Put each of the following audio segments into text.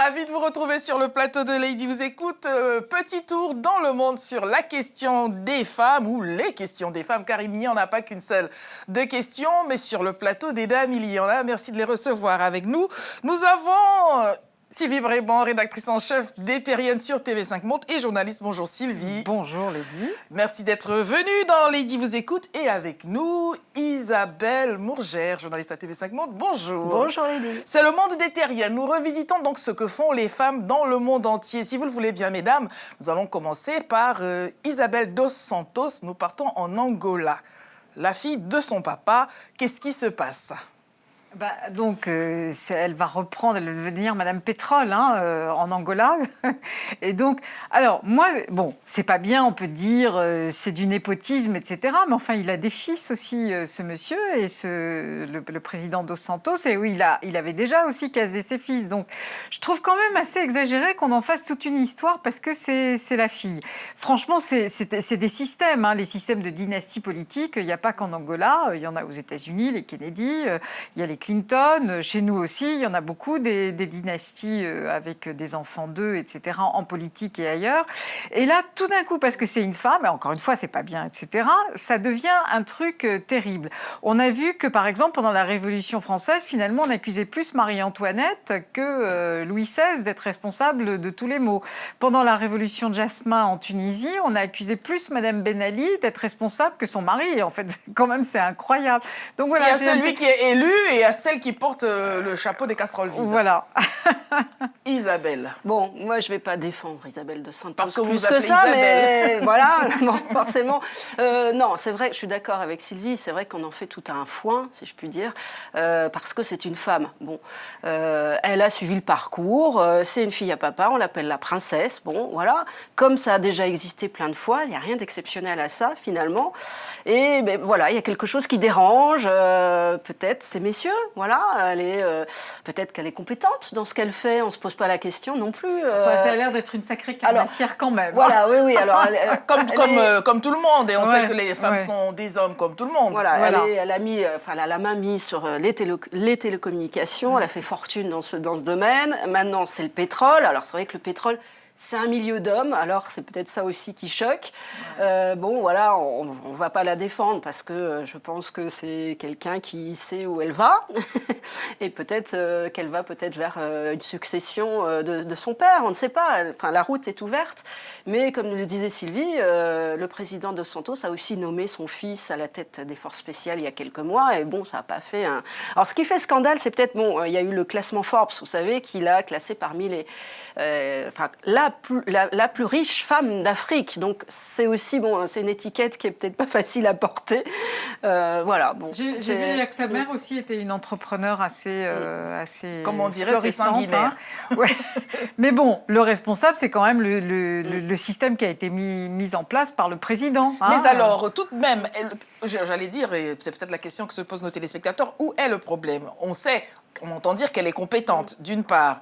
Ravi de vous retrouver sur le plateau de Lady vous écoute. Petit tour dans le monde sur la question des femmes ou les questions des femmes, car il n'y en a pas qu'une seule de questions, mais sur le plateau des dames, il y en a. Merci de les recevoir avec nous. Nous avons Sylvie Bréban, rédactrice en chef d'Ethérienne sur TV5 Monde et journaliste. Bonjour Sylvie. Bonjour Lady. Merci d'être venue dans Lady vous écoute. Et avec nous, Isabelle Mourgère, journaliste à TV5 Monde. Bonjour. Bonjour Lady. C'est le monde d'Ethérienne. Nous revisitons donc ce que font les femmes dans le monde entier. Si vous le voulez bien, mesdames, nous allons commencer par Isabelle dos Santos. Nous partons en Angola. La fille de son papa, qu'est-ce qui se passe ? Donc, elle va reprendre, elle va devenir Madame Pétrole en Angola. Et donc, alors, moi, bon, c'est pas bien, on peut dire, c'est du népotisme, etc. Mais enfin, il a des fils aussi, ce monsieur, et le président dos Santos. Et oui, il avait déjà aussi casé ses fils. Donc, je trouve quand même assez exagéré qu'on en fasse toute une histoire parce que c'est la fille. Franchement, c'est des systèmes, les systèmes de dynastie politique. Il n'y a pas qu'en Angola, il y en a aux États-Unis, les Kennedy, il y a les Clinton, chez nous aussi, il y en a beaucoup des dynasties avec des enfants d'eux, etc., en politique et ailleurs. Et là, tout d'un coup, parce que c'est une femme, et encore une fois, c'est pas bien, etc., ça devient un truc terrible. On a vu que, par exemple, pendant la Révolution française, finalement, on accusait plus Marie-Antoinette que Louis XVI d'être responsable de tous les maux. Pendant la Révolution de Jasmin en Tunisie, on a accusé plus Madame Ben Ali d'être responsable que son mari. Et en fait, quand même, c'est incroyable. Donc voilà. Il y a celui qui est élu et à celle qui porte le chapeau des casseroles vides. Voilà. Isabelle. Bon, moi, je ne vais pas défendre Isabelle dos Santos. Parce que vous plus appelez que ça, Isabelle. Mais voilà, bon, forcément. Non, c'est vrai, je suis d'accord avec Sylvie, c'est vrai qu'on en fait tout un foin, si je puis dire, parce que c'est une femme. Bon, elle a suivi le parcours, c'est une fille à papa, on l'appelle la princesse. Bon, voilà. Comme ça a déjà existé plein de fois, il n'y a rien d'exceptionnel à ça, finalement. Et ben, voilà, il y a quelque chose qui dérange, peut-être ces messieurs. Voilà, peut-être qu'elle est compétente dans ce qu'elle fait. On ne se pose pas la question non plus. Ça a l'air d'être une sacrée carnassière quand même. Voilà, oui. Alors, comme tout le monde. Et on sait que les femmes sont des hommes comme tout le monde. Voilà. Elle a la main mise sur les télécommunications. Elle a fait fortune dans ce domaine. Maintenant, c'est le pétrole. Alors, c'est vrai que le pétrole, c'est un milieu d'hommes, alors c'est peut-être ça aussi qui choque. Bon, voilà, on ne va pas la défendre parce que je pense que c'est quelqu'un qui sait où elle va et peut-être qu'elle va peut-être vers une succession de son père, on ne sait pas. Enfin, la route est ouverte, mais comme le disait Sylvie, le président dos Santos a aussi nommé son fils à la tête des forces spéciales il y a quelques mois et bon, ça n'a pas fait un... Alors, ce qui fait scandale, c'est peut-être, bon, il y a eu le classement Forbes, vous savez, qui l'a classé parmi les... la plus riche femme d'Afrique. Donc, c'est aussi, bon, c'est une étiquette qui est peut-être pas facile à porter. Voilà. Bon, j'ai vu que sa mère aussi était une entrepreneure assez comme on dirait, c'est sanguinaire. Ouais. Mais bon, le responsable, c'est quand même le système qui a été mis en place par le président. Mais alors, tout de même, j'allais dire, et c'est peut-être la question que se posent nos téléspectateurs, où est le problème ? On entend dire qu'elle est compétente, d'une part.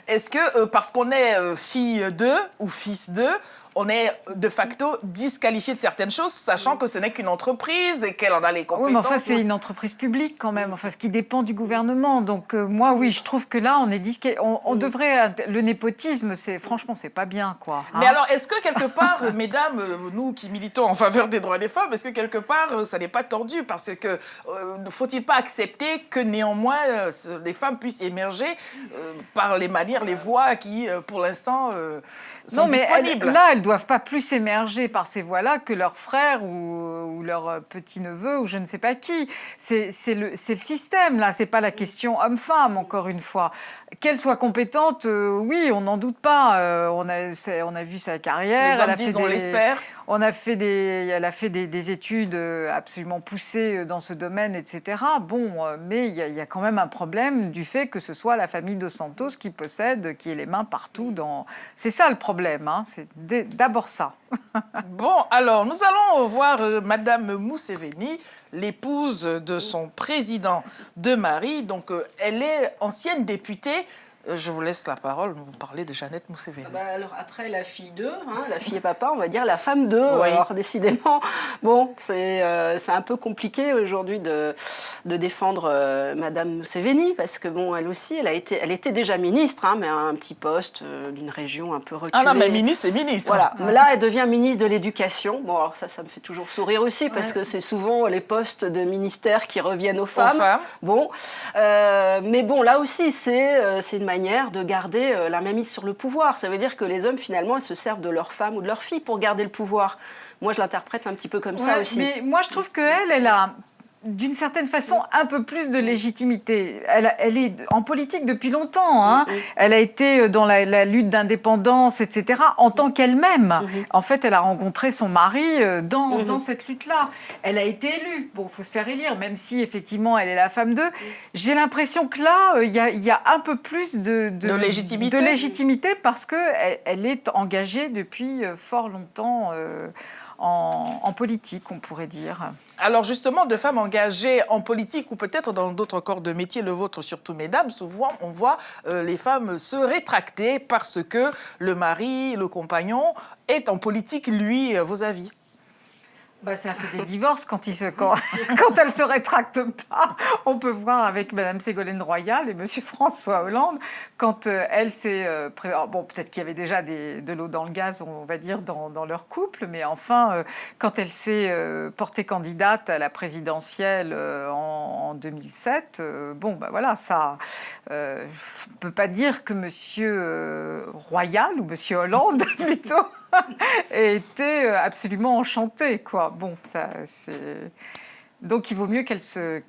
Est-ce que parce qu'on est fille d'eux ou fils d'eux, on est de facto disqualifié de certaines choses, sachant que ce n'est qu'une entreprise et qu'elle en a les compétences. Oui, mais enfin, c'est une entreprise publique quand même, enfin, ce qui dépend du gouvernement. Donc, moi, oui, je trouve que là, on est on devrait... Le népotisme, franchement, c'est pas bien, quoi. Mais alors, est-ce que quelque part, mesdames, nous qui militons en faveur des droits des femmes, est-ce que quelque part, ça n'est pas tordu ? Parce que ne faut-il pas accepter que néanmoins, les femmes puissent émerger par les manières, les voies qui, pour l'instant, sont disponibles ? Elles doivent pas plus émerger par ces voies-là que leurs frères ou leurs petits-neveux ou je ne sais pas qui. C'est le système, là. C'est pas la question homme-femme, encore une fois. Qu'elle soit compétente, oui, on n'en doute pas. On a vu sa carrière. Les hommes disent, on l'espère. Elle a fait des études absolument poussées dans ce domaine, etc. Bon, mais il y a quand même un problème du fait que ce soit la famille dos Santos qui possède, qui ait les mains partout dans... C'est ça le problème, c'est d'abord ça. Bon, alors, nous allons voir Madame Museveni, l'épouse de son président de mari. Donc, elle est ancienne députée. Je vous laisse la parole, vous parlez de Jeannette Museveni. Alors après la fille 2, la fille et papa, on va dire la femme 2. Oui. Alors décidément, bon, c'est un peu compliqué aujourd'hui de défendre Madame Museveni, parce que bon, elle aussi, elle était déjà ministre, mais à un petit poste d'une région un peu reculée. Ah non, mais ministre, c'est ministre. Voilà. Là, elle devient ministre de l'Éducation. Bon, alors ça me fait toujours sourire aussi, parce que c'est souvent les postes de ministère qui reviennent aux femmes. Bon, mais bon, là aussi, c'est une manière de garder la mainmise sur le pouvoir. Ça veut dire que les hommes, finalement, ils se servent de leur femme ou de leur fille pour garder le pouvoir. Moi, je l'interprète un petit peu comme ça aussi. Mais moi, je trouve qu'elle a, d'une certaine façon, un peu plus de légitimité. Elle est en politique depuis longtemps. Hein. Elle a été dans la lutte d'indépendance, etc., en tant qu'elle-même. En fait, elle a rencontré son mari dans cette lutte-là. Elle a été élue. Bon, il faut se faire élire, même si, effectivement, elle est la femme d'eux. J'ai l'impression que là, il y a un peu plus de légitimité parce qu'elle est engagée depuis fort longtemps en politique, on pourrait dire. Alors justement, de femmes engagées en politique ou peut-être dans d'autres corps de métier, le vôtre surtout, mesdames, souvent on voit les femmes se rétracter parce que le mari, le compagnon est en politique, lui, vos avis? Ça fait des divorces quand elles ne se rétractent pas. On peut voir avec Mme Ségolène Royal et M. François Hollande, quand elle s'est... bon, peut-être qu'il y avait déjà de l'eau dans le gaz, on va dire, dans leur couple, mais enfin, quand elle s'est portée candidate à la présidentielle en 2007, voilà, ça... on ne peut pas dire que M. Royal, ou M. Hollande, plutôt... était absolument enchantée, quoi. Bon, ça, c'est... Donc, il vaut mieux qu'elle se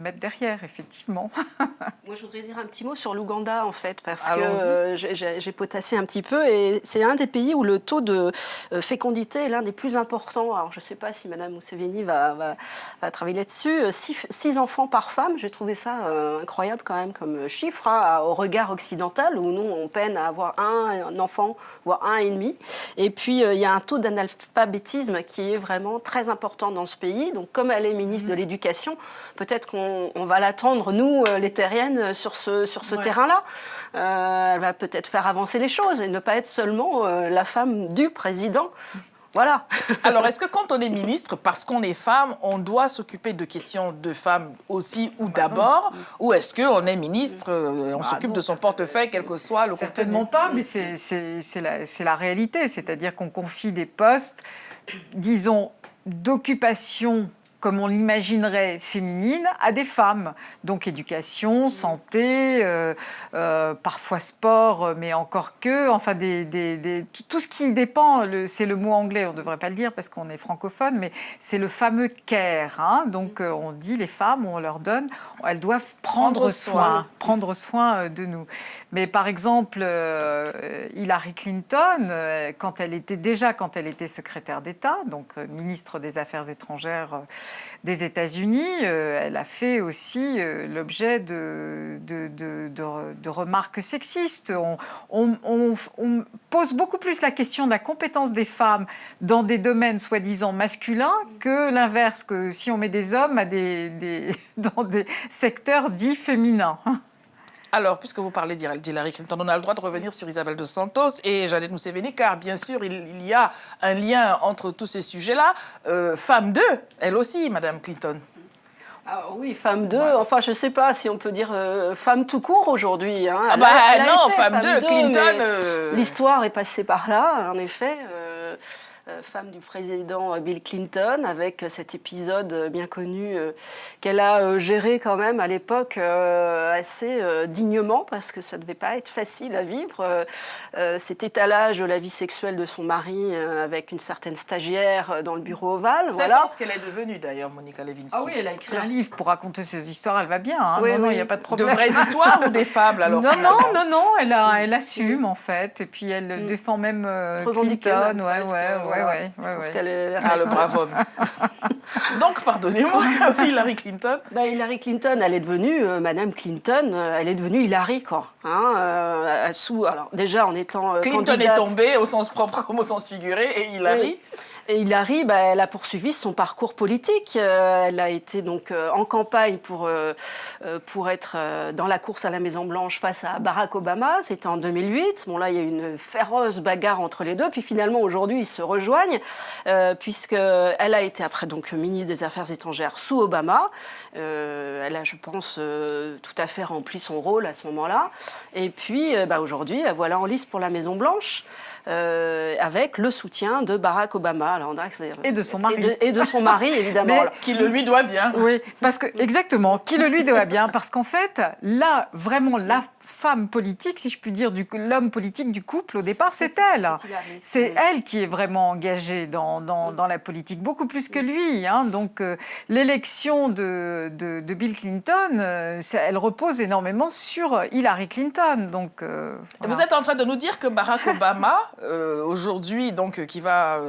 mette derrière, effectivement. Moi, je voudrais dire un petit mot sur l'Ouganda, en fait, parce que j'ai potassé un petit peu, et c'est un des pays où le taux de fécondité est l'un des plus importants. Alors, je ne sais pas si Mme Museveni va travailler là-dessus. 6 enfants par femme, j'ai trouvé ça incroyable quand même comme chiffre, au regard occidental, où nous, on peine à avoir un enfant, voire 1,5. Et puis, il y a un taux d'analphabétisme qui est vraiment très important dans ce pays. Donc, comme elle est ministre de l'Éducation, peut-être qu'on va l'attendre, nous, les terriennes, sur ce terrain-là. Elle va peut-être faire avancer les choses et ne pas être seulement la femme du président. Voilà. Alors, est-ce que quand on est ministre, parce qu'on est femme, on doit s'occuper de questions de femmes aussi ou d'abord, ou est-ce qu'on est ministre, on s'occupe de son portefeuille, quel que soit le contenu? Certainement pas, mais c'est la réalité. C'est-à-dire qu'on confie des postes, disons, d'occupation, comme on l'imaginerait, féminine, à des femmes. Donc éducation, santé, parfois sport, mais encore que, enfin, tout ce qui dépend, c'est le mot anglais, on ne devrait pas le dire parce qu'on est francophone, mais c'est le fameux care. Hein. Donc on dit, les femmes, on leur donne, elles doivent prendre soin de nous. Mais par exemple, Hillary Clinton, quand elle était secrétaire d'État, donc ministre des Affaires étrangères des États-Unis, elle a fait aussi l'objet de remarques sexistes. On pose beaucoup plus la question de la compétence des femmes dans des domaines soi-disant masculins que l'inverse, que si on met des hommes dans des secteurs dits féminins. Alors, puisque vous parlez d'Hillary Clinton, on a le droit de revenir sur Isabel dos Santos et Jeannette Museveni, car bien sûr, il y a un lien entre tous ces sujets-là. Femme 2, elle aussi, Madame Clinton. Alors oui, femme 2, enfin je ne sais pas si on peut dire femme tout court aujourd'hui. Hein. Non, femme 2, Clinton... L'histoire est passée par là, en effet. Femme du président Bill Clinton, avec cet épisode bien connu qu'elle a géré quand même à l'époque assez dignement, parce que ça ne devait pas être facile à vivre. Cet étalage de la vie sexuelle de son mari avec une certaine stagiaire dans le bureau ovale. C'est ce qu'elle est devenue d'ailleurs, Monica Lewinsky. Ah oui, elle a écrit un livre pour raconter ses histoires, elle va bien. Hein. Oui, non, il n'y a pas de problème. De vraies histoires ou des fables alors? Non, elle assume en fait, et puis elle défend même Clinton. Le brave homme. Donc, pardonnez-moi, Hillary Clinton. Hillary Clinton, elle est devenue Madame Clinton, elle est devenue Hillary, quoi. Alors, déjà, en étant Clinton candidate... est tombée au sens propre comme au sens figuré, et Hillary... Et Hillary, elle a poursuivi son parcours politique. Elle a été donc en campagne pour être dans la course à la Maison-Blanche face à Barack Obama. C'était en 2008. Bon, là, il y a eu une féroce bagarre entre les deux. Puis finalement, aujourd'hui, ils se rejoignent, puisqu'elle a été après donc ministre des Affaires étrangères sous Obama. Elle a, je pense, tout à fait rempli son rôle à ce moment-là. Et puis, aujourd'hui, voilà en lice pour la Maison-Blanche. Avec le soutien de Barack Obama. Alors, et de son mari. Et de son mari, évidemment. Qui le lui doit bien. Oui, parce que, exactement, qui le lui doit bien. Parce qu'en fait, là, vraiment, la femme politique, si je puis dire, l'homme politique du couple, au départ, c'est elle. C'est elle qui est vraiment engagée dans la politique, beaucoup plus que lui. Hein. Donc, l'élection de Bill Clinton, elle repose énormément sur Hillary Clinton. Donc, voilà. Vous êtes en train de nous dire que Barack Obama, aujourd'hui, donc, qui va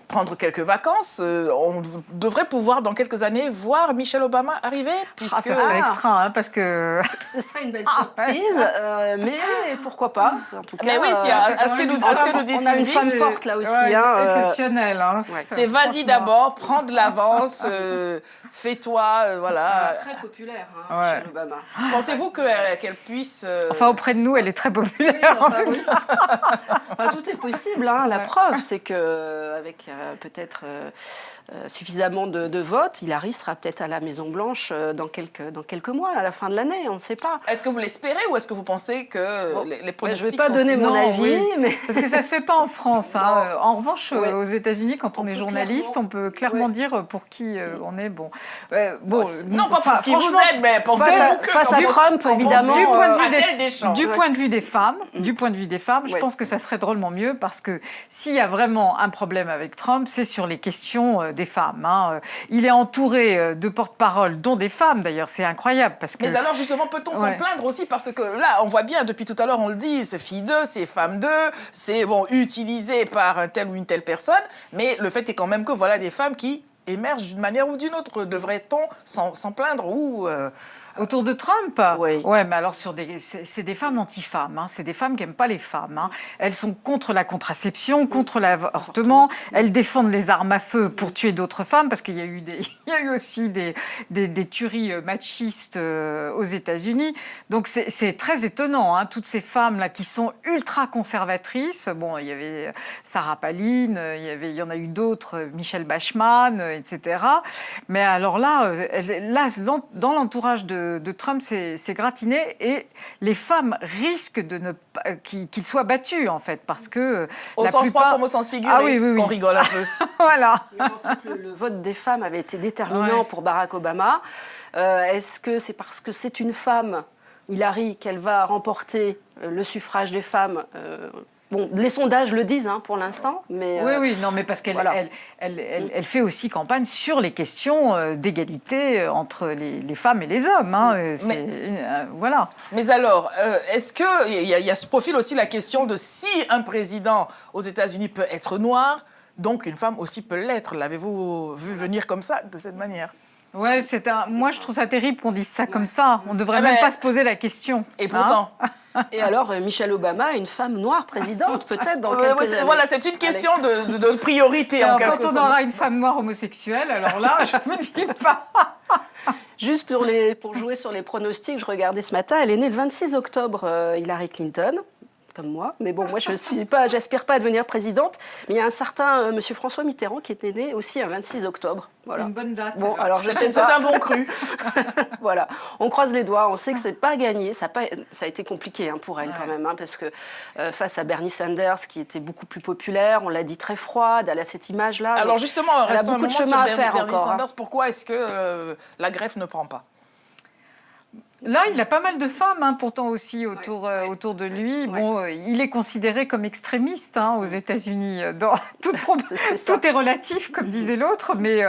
prendre quelques vacances, on devrait pouvoir, dans quelques années, voir Michelle Obama arriver, puisque... ça serait extra, hein, parce que... Ce serait une belle surprise, mais pourquoi pas, en tout cas. Mais oui, à ce que nous dit on a une Sylvie, femme forte, là aussi. Ouais, exceptionnelle. Hein, c'est vas-y d'abord, prends de l'avance, fais-toi, voilà. Très populaire, Michelle Obama. Pensez-vous qu'elle puisse... Enfin, auprès de nous, elle est très populaire, en tout cas. Tout est possible, hein. La preuve, c'est qu'avec peut-être suffisamment de votes, Hillary sera peut-être à la Maison-Blanche dans quelques mois, à la fin de l'année, on ne sait pas. Est-ce que vous l'espérez ou est-ce que vous pensez que les pronostics je ne vais pas donner mon avis, mais... Parce que ça ne se fait pas en France. Hein. En revanche, aux États-Unis, quand on est journaliste, on peut clairement dire pour qui on est. Bon, non, pas pour qui vous êtes, mais pensez-vous que... Face à Trump, évidemment... Du point de vue des femmes, je pense que ça serait drôlement mieux, parce que s'il y a vraiment un problème avec Trump, c'est sur les questions des femmes. Hein. Il est entouré de porte-parole, dont des femmes d'ailleurs, c'est incroyable. Parce que... Mais alors justement, peut-on s'en plaindre aussi? Parce que là, on voit bien, depuis tout à l'heure, on le dit, c'est fille d'eux, c'est femme d'eux, c'est utilisé par un tel ou une telle personne, mais le fait est quand même que voilà des femmes qui émergent d'une manière ou d'une autre. Devrait-on s'en plaindre ou... Autour de Trump? Oui. Ouais, mais alors c'est des femmes anti-femmes. Hein. C'est des femmes qui n'aiment pas les femmes. Hein. Elles sont contre la contraception, contre l'avortement. Elles défendent les armes à feu pour tuer d'autres femmes, parce qu'il y a eu aussi des tueries machistes aux États-Unis. Donc c'est très étonnant. Hein. Toutes ces femmes-là qui sont ultra conservatrices. Bon, il y avait Sarah Palin, il y en a eu d'autres, Michelle Bachmann, etc. Mais alors là, dans l'entourage de Trump, c'est gratiné, et les femmes risquent qu'ils soient battus, en fait, parce que au sens propre comme au sens figuré, qu'on rigole un peu. Voilà. Je pense que le vote des femmes avait été déterminant pour Barack Obama. Est-ce que c'est parce que c'est une femme, Hillary, qu'elle va remporter le suffrage des femmes? Bon, les sondages le disent pour l'instant, mais... Oui, non, mais parce qu'elle elle fait aussi campagne sur les questions d'égalité entre les femmes et les hommes. Hein. Voilà. Mais alors, est-ce qu'il y a ce profil aussi, la question de si un président aux États-Unis peut être noir, donc une femme aussi peut l'être? L'avez-vous vu venir comme ça, de cette manière? Ouais, moi je trouve ça terrible qu'on dise ça comme ça. On ne devrait même pas se poser la question. Et pourtant... Et alors, Michelle Obama, une femme noire présidente, peut-être dans quelques années. Voilà, c'est une question de priorité, en quelque sorte. Quand on aura une femme noire homosexuelle, alors là, je ne me dis pas. Juste pour jouer sur les pronostics, je regardais ce matin, elle est née le 26 octobre, Hillary Clinton, comme moi. Mais bon, moi, j'aspire pas à devenir présidente. Mais il y a un certain monsieur François Mitterrand qui était né aussi un 26 octobre. Voilà. C'est une bonne date. Bon, alors c'est un bon cru. Voilà, on croise les doigts. On sait que c'est pas gagné. Ça a été compliqué pour elle quand même, parce que face à Bernie Sanders, qui était beaucoup plus populaire, on l'a dit très froide. Elle a cette image-là. Alors justement, restons un moment sur Bernie encore, Sanders. Pourquoi est-ce que la greffe ne prend pas? Là, il a pas mal de femmes, pourtant aussi autour de lui. Bon, il est considéré comme extrémiste aux États-Unis. Tout est relatif, comme disait l'autre, mais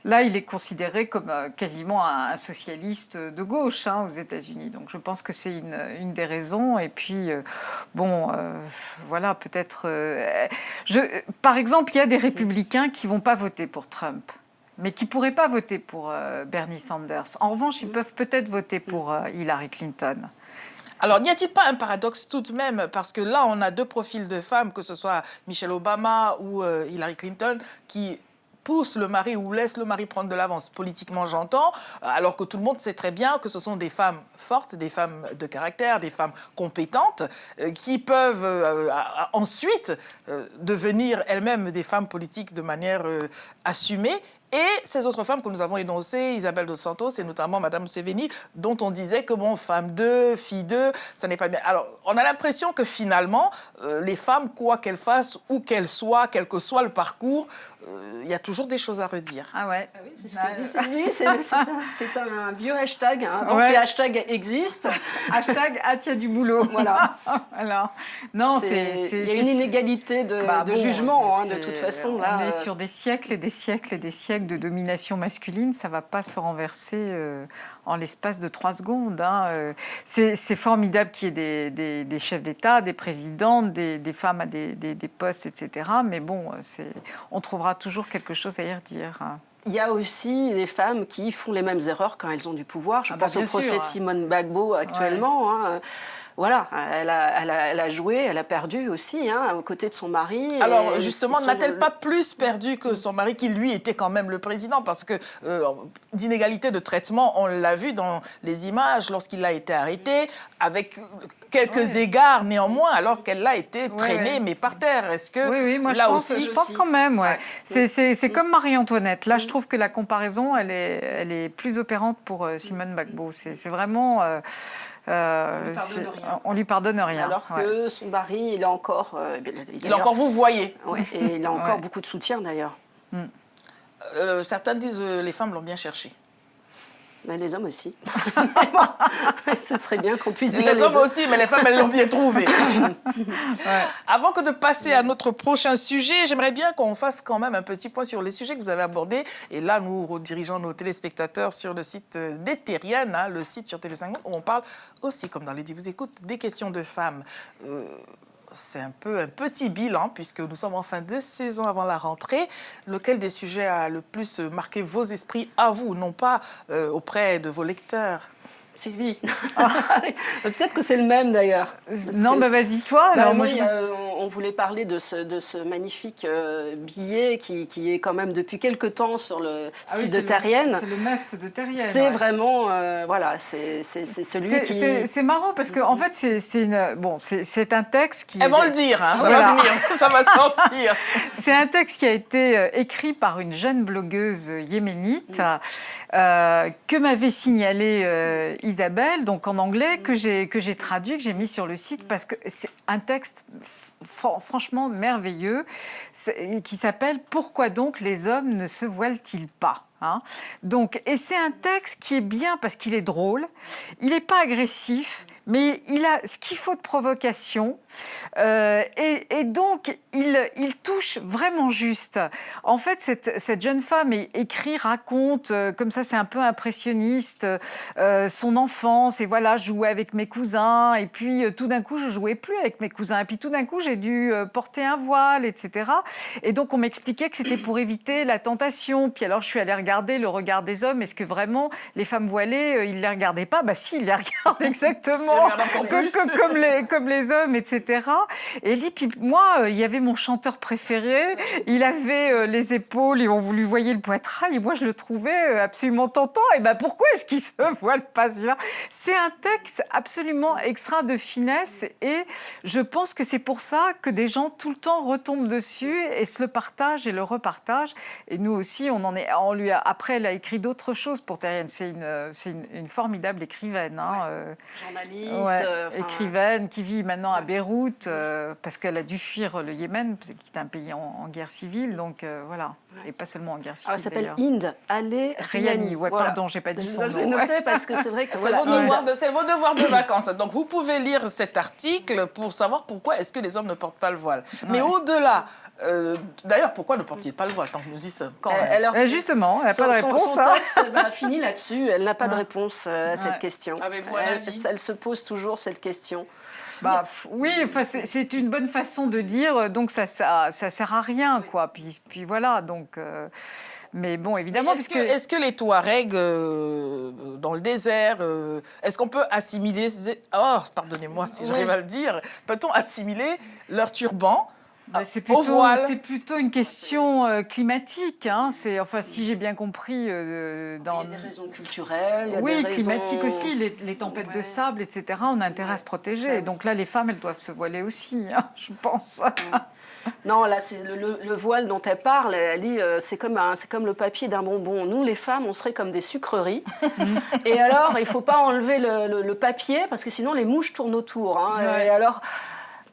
là, il est considéré comme quasiment un socialiste de gauche aux États-Unis. Donc, je pense que c'est une des raisons. Et puis, voilà, peut-être. Par exemple, il y a des républicains qui vont pas voter pour Trump, mais qui ne pourraient pas voter pour Bernie Sanders. En revanche, ils peuvent peut-être voter pour Hillary Clinton. Alors, n'y a-t-il pas un paradoxe tout de même? Parce que là, on a deux profils de femmes, que ce soit Michelle Obama ou Hillary Clinton, qui poussent le mari ou laissent le mari prendre de l'avance, politiquement j'entends, alors que tout le monde sait très bien que ce sont des femmes fortes, des femmes de caractère, des femmes compétentes, qui peuvent ensuite devenir elles-mêmes des femmes politiques de manière assumée. Et ces autres femmes que nous avons énoncées, Isabel dos Santos et notamment Madame Museveni, dont on disait que bon, femme 2, fille 2, ça n'est pas bien. Alors, on a l'impression que finalement, les femmes, quoi qu'elles fassent, où qu'elles soient, quel que soit le parcours, il y a toujours des choses à redire. Ah ouais. Ah oui, c'est ce que dit Sylvie, c'est un vieux hashtag, hein, avant que les hashtags existent. Hashtag « Ah, tiens, du boulot ». Voilà. Alors, non, Il y a une inégalité de jugement, hein, de toute façon. Là, on est sur des siècles et des siècles et des siècles de domination masculine. Ça ne va pas se renverser en l'espace de 3 secondes. Hein. C'est formidable qu'il y ait des chefs d'État, des présidentes, des femmes à des postes, etc. Mais bon, on trouvera toujours quelque chose à y redire. Il y a aussi des femmes qui font les mêmes erreurs quand elles ont du pouvoir. Je pense au procès de Simone Gbagbo actuellement. Ouais. Hein. Voilà, elle a joué, elle a perdu aussi, hein, aux côtés de son mari. Alors justement, n'a-t-elle pas plus perdu que son mari, qui lui était quand même le président? Parce que d'inégalité de traitement, on l'a vu dans les images lorsqu'il a été arrêté, avec quelques égards néanmoins, alors qu'elle a été traînée, mais par terre. Est-ce que moi, là je pense quand même, ouais. C'est comme Marie-Antoinette. Là, je trouve que la comparaison, elle est plus opérante pour Simone Gbagbo. C'est vraiment... on lui pardonne rien. Alors que son mari, il a encore... il a encore vous voyez. Ouais, et il a encore beaucoup de soutien d'ailleurs. Certains disent les femmes l'ont bien cherché. Mais les hommes aussi. Ce serait bien qu'on puisse dire... Les hommes aussi, mais les femmes, elles l'ont bien trouvé. Avant que de passer à notre prochain sujet, j'aimerais bien qu'on fasse quand même un petit point sur les sujets que vous avez abordés. Et là, nous redirigeons nos téléspectateurs sur le site d'Ethérienne, hein, le site sur Télé5, où on parle aussi, comme dans les Dis vous écoute, des questions de femmes. C'est un peu un petit bilan, puisque nous sommes en fin de saison avant la rentrée. Lequel des sujets a le plus marqué vos esprits à vous, non pas auprès de vos lecteurs? Sylvie. Peut-être que c'est le même d'ailleurs. Non, mais vas-y toi. Alors, moi, on voulait parler de ce magnifique billet qui est quand même depuis quelque temps sur le site de Terrienne. C'est le must de Terrienne. C'est vraiment, voilà, c'est celui qui... C'est marrant parce qu'en fait, c'est un texte qui... Elles vont le dire, hein, ça va venir, ça va sortir. C'est un texte qui a été écrit par une jeune blogueuse yéménite que m'avait signalé Isabelle, donc en anglais, que j'ai traduit, que j'ai mis sur le site, parce que c'est un texte franchement merveilleux qui s'appelle « Pourquoi donc les hommes ne se voilent-ils pas ?» Hein. Donc, et c'est un texte qui est bien parce qu'il est drôle, il n'est pas agressif, mais il a ce qu'il faut de provocation, et donc il touche vraiment juste. En fait, cette jeune femme écrit, raconte, comme ça c'est un peu impressionniste, son enfance, et voilà, je jouais avec mes cousins, et puis tout d'un coup je jouais plus avec mes cousins, et puis tout d'un coup j'ai dû porter un voile, etc. Et donc on m'expliquait que c'était pour éviter la tentation, puis alors je suis allée regarder le regard des hommes. Est-ce que vraiment les femmes voilées, ils ne les regardaient pas? Bah si, ils les regardent exactement comme les hommes, etc. Et elle dit, puis moi, il y avait mon chanteur préféré, il avait les épaules et on vous lui voyait le poitrail, et moi je le trouvais absolument tentant. Et ben pourquoi est-ce qu'il se voile pas celui-là? C'est un texte absolument extra de finesse, et je pense que c'est pour ça que des gens tout le temps retombent dessus et se le partagent et le repartagent. Et nous aussi, après, elle a écrit d'autres choses pour Terrienne. C'est une formidable écrivaine. Hein, journaliste. Écrivaine qui vit maintenant à Beyrouth parce qu'elle a dû fuir le Yémen, qui est un pays en guerre civile. Donc voilà, et pas seulement en guerre civile. Elle s'appelle Inde Ale Riani. Ouais, voilà. Pardon, j'ai pas dit son nom. Je l'ai noté parce que c'est vrai que c'est vos devoirs de vacances. Donc vous pouvez lire cet article pour savoir pourquoi est-ce que les hommes ne portent pas le voile. Mais au-delà, d'ailleurs, pourquoi ne portent-ils pas le voile tant que nous y sommes quand même. Alors, justement, elle n'a pas de réponse. Son texte finit là-dessus. Elle n'a pas de réponse à cette question. Avez-vous un avis? Elle se pose toujours cette question. Bah, oui, enfin, c'est une bonne façon de dire, donc ça sert à rien, quoi. Puis voilà, donc... mais bon, évidemment, est-ce que les Touaregs, dans le désert, est-ce qu'on peut assimiler... Oh, pardonnez-moi si j'arrive à le dire. Peut-on assimiler leur turban c'est au voile? plutôt une question climatique. Hein. Enfin, si j'ai bien compris... Il y a des raisons culturelles. Il y a oui, des climatiques raisons... aussi, les tempêtes de sable, etc. On a intérêt à se protéger. Et donc là, les femmes, elles doivent se voiler aussi, hein, je pense. Non, là, c'est le voile dont elle parle. Elle dit c'est comme le papier d'un bonbon. Nous, les femmes, on serait comme des sucreries. Et alors, il ne faut pas enlever le papier parce que sinon, les mouches tournent autour. Hein. Ouais. Et alors...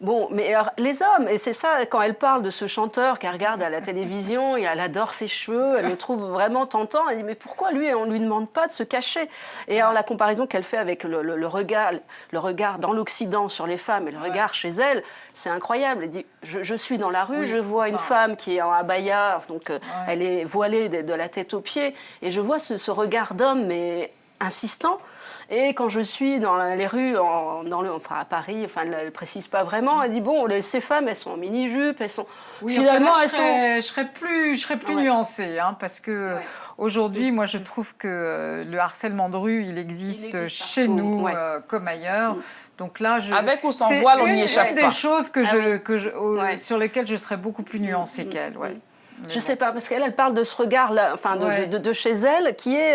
Bon, mais alors, les hommes, et c'est ça, quand elle parle de ce chanteur qu'elle regarde à la télévision, et elle adore ses cheveux, elle le trouve vraiment tentant, elle dit, mais pourquoi lui, on ne lui demande pas de se cacher? Et alors, la comparaison qu'elle fait avec le regard dans l'Occident sur les femmes et le regard chez elle, c'est incroyable. Elle dit, je suis dans la rue, je vois une femme qui est en abaya, donc elle est voilée de la tête aux pieds, et je vois ce regard d'homme, mais insistant. Et quand je suis dans les rues, à Paris, enfin, elle ne précise pas vraiment, elle dit, bon, ces femmes, elles sont en mini-jupe, elles sont... Oui, finalement, enfin, là, je serais plus nuancée, hein, parce que aujourd'hui, moi, je trouve que le harcèlement de rue, il existe chez partout, nous comme ailleurs. Donc là, avec ou sans voile, on n'y échappe pas. C'est des choses sur lesquelles je serais beaucoup plus nuancée qu'elle. Ouais. Je ne sais pas, parce qu'elle parle de ce regard-là, enfin, de chez elle, qui est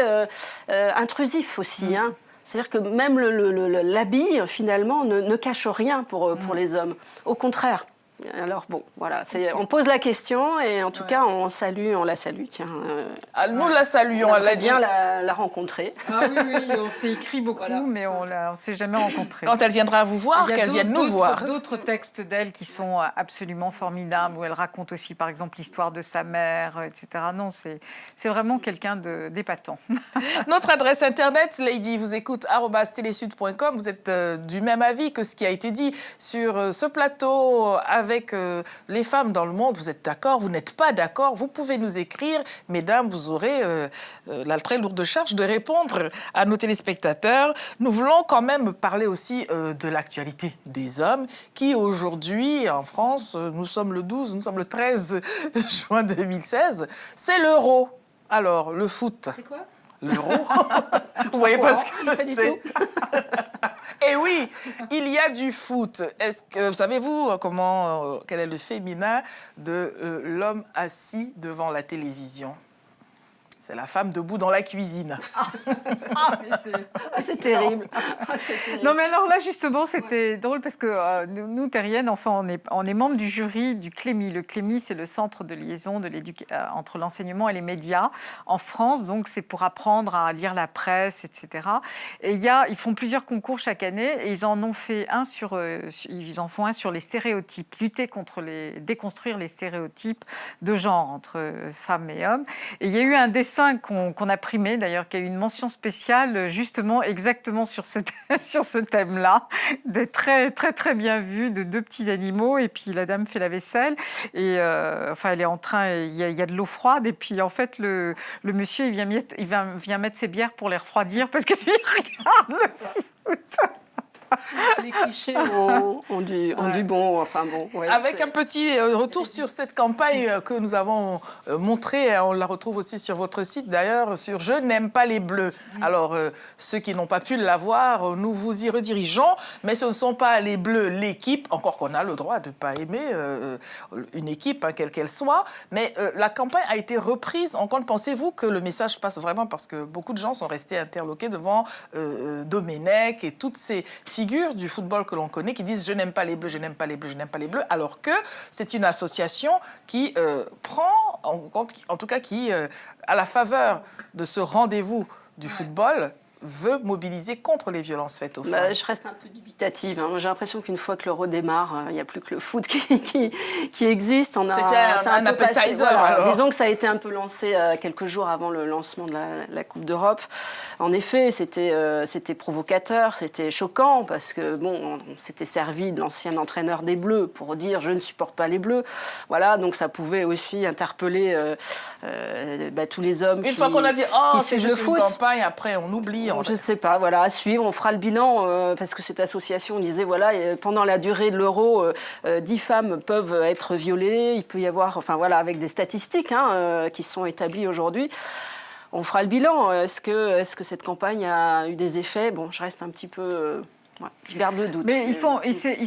intrusif aussi, hein. C'est-à-dire que même l'habit, finalement, ne cache rien pour les hommes. Au contraire. Alors bon, voilà, on pose la question et en tout cas, on la salue, tiens. Nous la saluons. On aimerait bien la rencontrer. Ah oui, on s'est écrit beaucoup, mais on ne s'est jamais rencontrée. Quand elle viendra vous voir, qu'elle vienne nous voir. Il y a d'autres textes d'elle qui sont absolument formidables, où elle raconte aussi, par exemple, l'histoire de sa mère, etc. Non, c'est vraiment quelqu'un d'épatant. Notre adresse internet, Lady vous écoute, @telesud.com. Vous êtes du même avis que ce qui a été dit sur ce plateau avec les femmes dans le monde. Vous êtes d'accord? Vous n'êtes pas d'accord? Vous pouvez nous écrire. Mesdames, vous aurez la très lourde charge de répondre à nos téléspectateurs. Nous voulons quand même parler aussi de l'actualité des hommes qui, aujourd'hui, en France, nous sommes le 13 juin 2016, c'est l'Euro. Alors, le foot. C'est quoi? L'Euro. Vous voyez pas ce que c'est. Et oui, il y a du foot. Savez-vous quel est le féminin de l'homme assis devant la télévision? C'est la femme debout dans la cuisine. C'est terrible. Non, mais alors là, justement, c'était drôle parce que nous, terriennes, enfin, on est membre du jury du CLEMI. Le CLEMI, c'est le centre de liaison entre l'enseignement et les médias en France. Donc, c'est pour apprendre à lire la presse, etc. Et ils font plusieurs concours chaque année et ils en font un sur les stéréotypes, déconstruire les stéréotypes de genre entre femmes et hommes. Et il y a eu un dessin qu'on a primé, d'ailleurs, qui a eu une mention spéciale, justement, exactement sur ce thème-là, de très, très, très bien vu, de deux petits animaux, et puis la dame fait la vaisselle, et elle est en train, il y a de l'eau froide, et puis en fait, le monsieur, il vient mettre ses bières pour les refroidir, parce que lui, il regarde le foot. Les clichés ont du bon, enfin bon. Ouais, avec un petit retour sur cette campagne que nous avons montrée, on la retrouve aussi sur votre site d'ailleurs, sur « Je n'aime pas les bleus ». Alors, ceux qui n'ont pas pu la voir, nous vous y redirigeons, mais ce ne sont pas les bleus, l'équipe, encore qu'on a le droit de ne pas aimer une équipe, quelle qu'elle soit, mais la campagne a été reprise en compte. Pensez-vous que le message passe vraiment, parce que beaucoup de gens sont restés interloqués devant Domenech et toutes ces figures du football que l'on connaît qui disent « je n'aime pas les bleus, je n'aime pas les bleus, je n'aime pas les bleus », alors que c'est une association qui prend en compte, en tout cas qui, à la faveur de ce rendez-vous du football, veut mobiliser contre les violences faites aux femmes. Je reste un peu dubitative. Hein. J'ai l'impression qu'une fois que l'Euro démarre, il n'y a plus que le foot qui existe. C'était un appetizer. Voilà. Disons que ça a été un peu lancé quelques jours avant le lancement de la Coupe d'Europe. En effet, c'était provocateur, c'était choquant parce que on s'était servi de l'ancien entraîneur des Bleus pour dire je ne supporte pas les Bleus. Voilà, donc ça pouvait aussi interpeller tous les hommes. Une fois qu'on a dit c'est juste une campagne, après on oublie. viande. Je ne sais pas, voilà, à suivre. On fera le bilan parce que cette association disait, voilà, pendant la durée de l'Euro, 10 femmes peuvent être violées. Il peut y avoir, enfin voilà, avec des statistiques qui sont établies aujourd'hui. On fera le bilan. Est-ce que cette campagne a eu des effets? Bon, je reste un petit peu... ouais, je garde le doute. Mais ils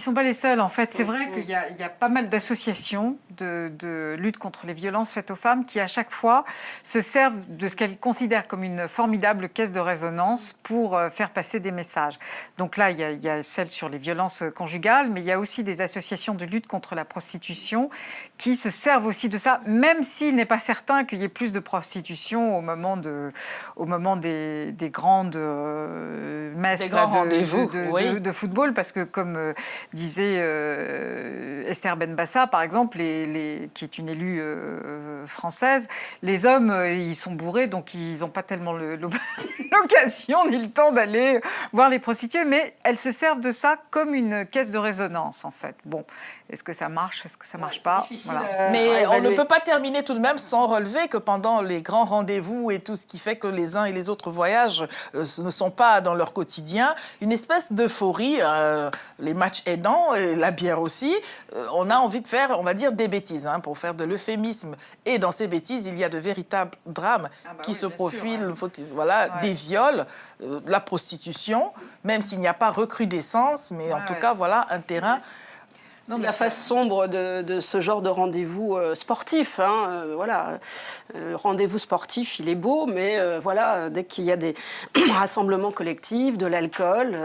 sont pas les seuls, en fait. C'est vrai qu'il y a pas mal d'associations de lutte contre les violences faites aux femmes qui, à chaque fois, se servent de ce qu'elles considèrent comme une formidable caisse de résonance pour faire passer des messages. Donc là, il y a celle sur les violences conjugales, mais il y a aussi des associations de lutte contre la prostitution qui se servent aussi de ça, même s'il n'est pas certain qu'il y ait plus de prostitution au moment des grandes messes, des grands rendez-vous de football, parce que comme disait Esther Benbassa, par exemple, qui est une élue française, les hommes, ils sont bourrés, donc ils n'ont pas tellement l'occasion ni le temps d'aller voir les prostituées, mais elles se servent de ça comme une caisse de résonance, en fait. Bon, est-ce que ça marche? Est-ce que ça marche pas? Voilà. Mais on ne peut pas terminer tout de même sans relever que pendant les grands rendez-vous et tout ce qui fait que les uns et les autres voyages ne sont pas dans leur quotidien, une espèce d'euphorie, les matchs aidants, et la bière aussi, on a envie de faire, on va dire, des bêtises, pour faire de l'euphémisme. Et dans ces bêtises, il y a de véritables drames qui se profilent, voilà, des viols, de la prostitution, même s'il n'y a pas recrudescence, mais en tout cas, voilà, un terrain... C'est la face sombre de ce genre de rendez-vous sportif. Voilà. Le rendez-vous sportif, il est beau, mais voilà, dès qu'il y a des rassemblements collectifs, de l'alcool,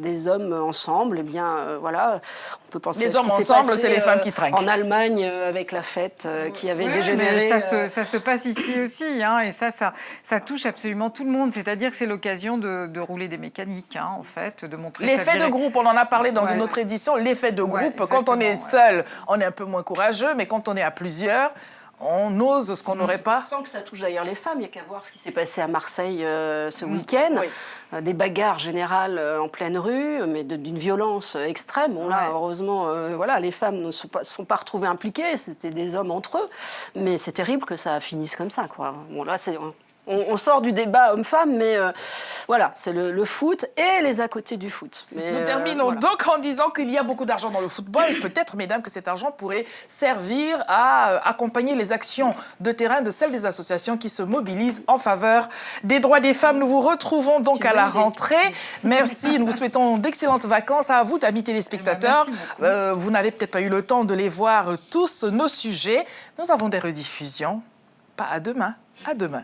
des hommes ensemble, eh bien, voilà, on peut penser les à hommes ensemble, c'est les femmes qui trinquent. En Allemagne, avec la fête qui avait dégénéré. Mais ça se passe ici aussi, et ça touche absolument tout le monde. C'est-à-dire que c'est l'occasion de rouler des mécaniques, en fait, de montrer l'effet de groupe, on en a parlé dans une autre édition, l'effet de groupe, quand on est seul, on est un peu moins courageux, mais quand on est à plusieurs, on ose ce qu'on n'aurait pas. Sans que ça touche d'ailleurs les femmes, il n'y a qu'à voir ce qui s'est passé à Marseille ce week-end. Oui. Des bagarres générales en pleine rue, mais d'une violence extrême. Bon, là, heureusement, voilà, les femmes ne sont pas retrouvées impliquées, c'était des hommes entre eux. Mais c'est terrible que ça finisse comme ça, quoi. Bon, là, on sort du débat homme-femme, mais voilà, c'est le foot et les à côté du foot. Mais, nous terminons donc en disant qu'il y a beaucoup d'argent dans le football. Peut-être, mesdames, que cet argent pourrait servir à accompagner les actions de terrain de celles des associations qui se mobilisent en faveur des droits des femmes. Nous vous retrouvons donc à la rentrée. Merci, nous vous souhaitons d'excellentes vacances. À vous, amis téléspectateurs. Vous n'avez peut-être pas eu le temps de les voir tous nos sujets. Nous avons des rediffusions. Pas à demain. À demain.